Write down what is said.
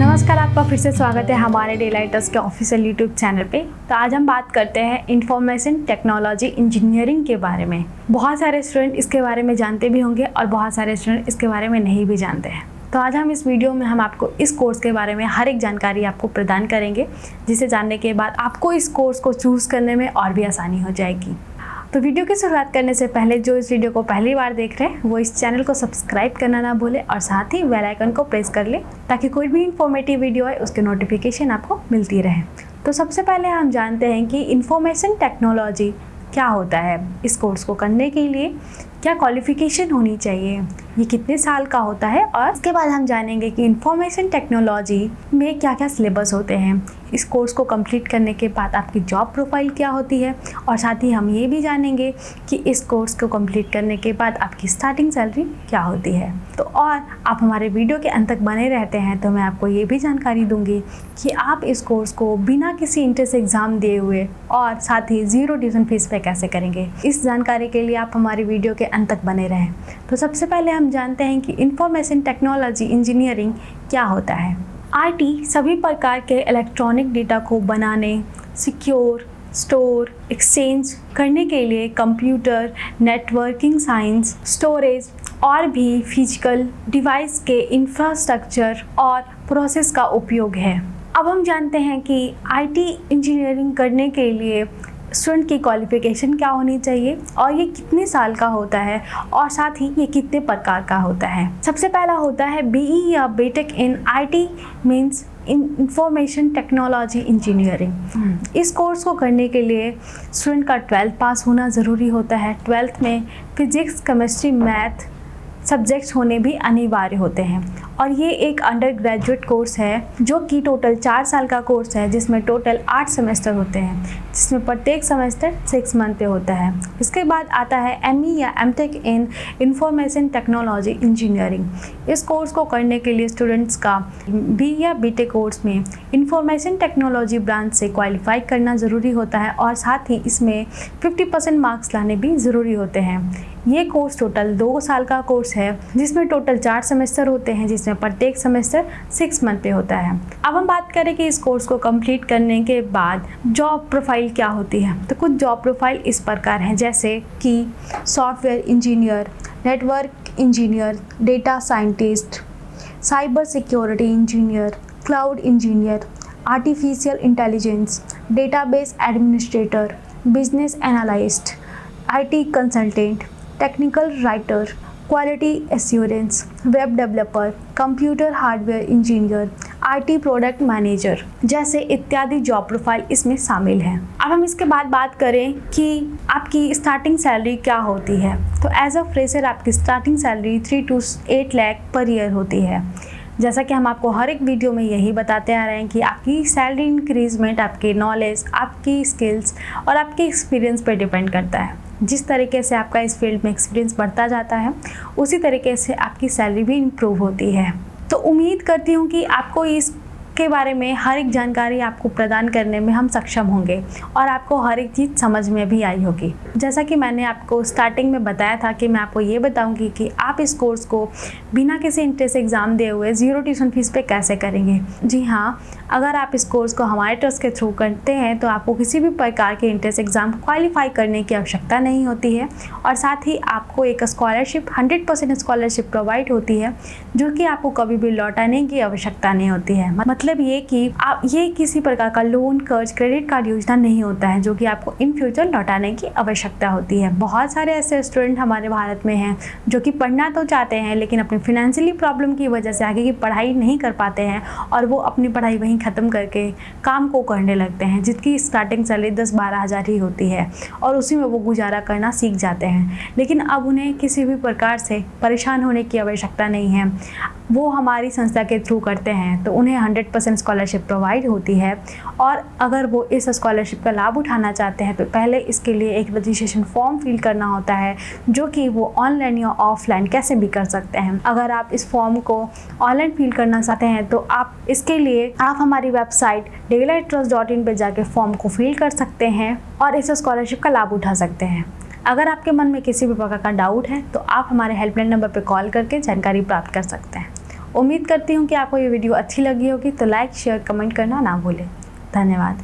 नमस्कार, आपका फिर से स्वागत है हमारे डेलाइटर्स के ऑफिशियल यूट्यूब चैनल पे। तो आज हम बात करते हैं इंफॉर्मेशन टेक्नोलॉजी इंजीनियरिंग के बारे में। बहुत सारे स्टूडेंट इसके बारे में जानते भी होंगे और बहुत सारे स्टूडेंट इसके बारे में नहीं भी जानते हैं। तो आज हम इस वीडियो में हम आपको इस कोर्स के बारे में हर एक जानकारी आपको प्रदान करेंगे, जिसे जानने के बाद आपको इस कोर्स को चूज़ करने में और भी आसानी हो जाएगी। तो वीडियो की शुरुआत करने से पहले जो इस वीडियो को पहली बार देख रहे हैं वो इस चैनल को सब्सक्राइब करना ना भूलें और साथ ही बेल आइकन को प्रेस कर लें ताकि कोई भी इंफॉर्मेटिव वीडियो है उसके नोटिफिकेशन आपको मिलती रहे। तो सबसे पहले हम जानते हैं कि इंफॉर्मेशन टेक्नोलॉजी क्या होता है। इस कोर्स को करने के लिए क्या क्वालिफिकेशन होनी चाहिए, ये कितने साल का होता है, और इसके बाद हम जानेंगे कि इंफॉर्मेशन टेक्नोलॉजी में क्या क्या सिलेबस होते हैं। इस कोर्स को कंप्लीट करने के बाद आपकी जॉब प्रोफाइल क्या होती है, और साथ ही हम ये भी जानेंगे कि इस कोर्स को कंप्लीट करने के बाद आपकी स्टार्टिंग सैलरी क्या होती है। तो और आप हमारे वीडियो के अंत तक बने रहते हैं तो मैं आपको ये भी जानकारी दूंगी कि आप इस कोर्स को बिना किसी इंट्रेंस एग्ज़ाम दिए हुए और साथ ही 0 ट्यूशन फीस पे कैसे करेंगे। इस जानकारी के लिए आप हमारी वीडियो के अंत तक बने रहें। तो सबसे पहले हम जानते हैं कि इंफॉर्मेशन टेक्नोलॉजी इंजीनियरिंग क्या होता है। आईटी सभी प्रकार के इलेक्ट्रॉनिक डेटा को बनाने, सिक्योर, स्टोर, एक्सचेंज करने के लिए कंप्यूटर, नेटवर्किंग साइंस, स्टोरेज और भी फिजिकल डिवाइस के इंफ्रास्ट्रक्चर और प्रोसेस का उपयोग है। अब हम जानते हैं कि आईटी इंजीनियरिंग करने के लिए स्टूडेंट की क्वालिफिकेशन क्या होनी चाहिए और ये कितने साल का होता है और साथ ही ये कितने प्रकार का होता है। सबसे पहला होता है बीई या BTech in IT means information technology engineering. इस कोर्स को करने के लिए स्टूडेंट का 12th पास होना ज़रूरी होता है। 12th में फिजिक्स, केमिस्ट्री, मैथ सब्जेक्ट्स होने भी अनिवार्य होते हैं और ये एक अंडर ग्रेजुएट कोर्स है जो कि टोटल 4 साल का कोर्स है, जिसमें टोटल 8 सेमेस्टर होते हैं, जिसमें प्रत्येक सेमेस्टर 6 मंथ पे होता है। इसके बाद आता है एमई या MTech in information technology engineering. इस कोर्स को करने के लिए स्टूडेंट्स का बी या बीटेक कोर्स में इंफॉर्मेशन टेक्नोलॉजी ब्रांच से क्वालिफाई करना ज़रूरी होता है और साथ ही इसमें 50% मार्क्स लाने भी ज़रूरी होते हैं। ये कोर्स टोटल 2 साल का कोर्स है, जिसमें टोटल 4 सेमेस्टर होते हैं, जिसमें प्रत्येक सेमेस्टर 6 मंथ पे होता है। अब हम बात करें कि इस कोर्स को कंप्लीट करने के बाद जॉब प्रोफाइल क्या होती है। तो कुछ जॉब प्रोफाइल इस प्रकार हैं, जैसे कि software engineer, network engineer, data scientist, cyber security engineer, cloud engineer, artificial intelligence, database administrator, business analyst, IT consultant, technical writer, quality assurance, web developer, computer hardware engineer, IT product manager जैसे इत्यादि job profile इसमें शामिल हैं। अब हम इसके बाद बात करें कि आपकी स्टार्टिंग सैलरी क्या होती है। तो एज अ फ्रेशर आपकी starting salary 3 to 8 lakh per year होती है। जैसा कि हम आपको हर एक वीडियो में यही बताते आ रहे हैं कि आपकी सैलरी इंक्रीजमेंट आपके नॉलेज, आपकी स्किल्स और आपके एक्सपीरियंस पर डिपेंड करता है। जिस तरीके से आपका इस फील्ड में एक्सपीरियंस बढ़ता जाता है उसी तरीके से आपकी सैलरी भी इम्प्रूव होती है। तो उम्मीद करती हूँ कि आपको इसके बारे में हर एक जानकारी आपको प्रदान करने में हम सक्षम होंगे और आपको हर एक चीज़ समझ में भी आई होगी। जैसा कि मैंने आपको स्टार्टिंग में बताया था कि मैं आपको ये बताऊंगी कि आप इस कोर्स को बिना किसी इंट्रेंस एग्ज़ाम दिए हुए 0 ट्यूशन फीस पे कैसे करेंगे। जी हाँ, अगर आप इस कोर्स को हमारे ट्रस्ट के थ्रू करते हैं तो आपको किसी भी प्रकार के इंट्रेंस एग्ज़ाम क्वालिफाई करने की आवश्यकता नहीं होती है और साथ ही आपको एक स्कॉलरशिप 100% स्कॉलरशिप प्रोवाइड होती है, जो कि आपको कभी भी लौटाने की आवश्यकता नहीं होती है। मतलब ये कि आप ये किसी प्रकार का लोन, कर्ज, क्रेडिट कार्ड योजना नहीं होता है जो कि आपको इन फ्यूचर लौटाने की आवश्यकता होती है। बहुत सारे ऐसे स्टूडेंट हमारे भारत में हैं जो कि पढ़ना तो चाहते हैं लेकिन अपनी फिनेंशियली प्रॉब्लम की वजह से आगे की पढ़ाई नहीं कर पाते हैं और वो अपनी पढ़ाई वहीं ख़त्म करके काम को करने लगते हैं, जिसकी स्टार्टिंग सैलरी 10-12 हज़ार ही होती है और उसी में वो गुजारा करना सीख जाते हैं। लेकिन अब उन्हें किसी भी प्रकार से परेशान होने की आवश्यकता नहीं है। वो हमारी संस्था के थ्रू करते हैं तो उन्हें 100% स्कॉलरशिप प्रोवाइड होती है और अगर वो इस स्कॉलरशिप का लाभ उठाना चाहते हैं तो पहले इसके लिए एक रजिस्ट्रेशन फॉर्म फिल करना होता है, जो कि वो ऑनलाइन या ऑफलाइन कैसे भी कर सकते हैं। अगर आप इस फॉर्म को ऑनलाइन फिल करना चाहते हैं तो आप इसके लिए आप हमारी वेबसाइट daylighttrust.in पे जाके फॉर्म को फिल कर सकते हैं और इस स्कॉलरशिप का लाभ उठा सकते हैं। अगर आपके मन में किसी भी प्रकार का डाउट है तो आप हमारे हेल्पलाइन नंबर पर कॉल करके जानकारी प्राप्त कर सकते हैं। उम्मीद करती हूँ कि आपको ये वीडियो अच्छी लगी होगी, तो लाइक शेयर कमेंट करना ना भूलें। धन्यवाद।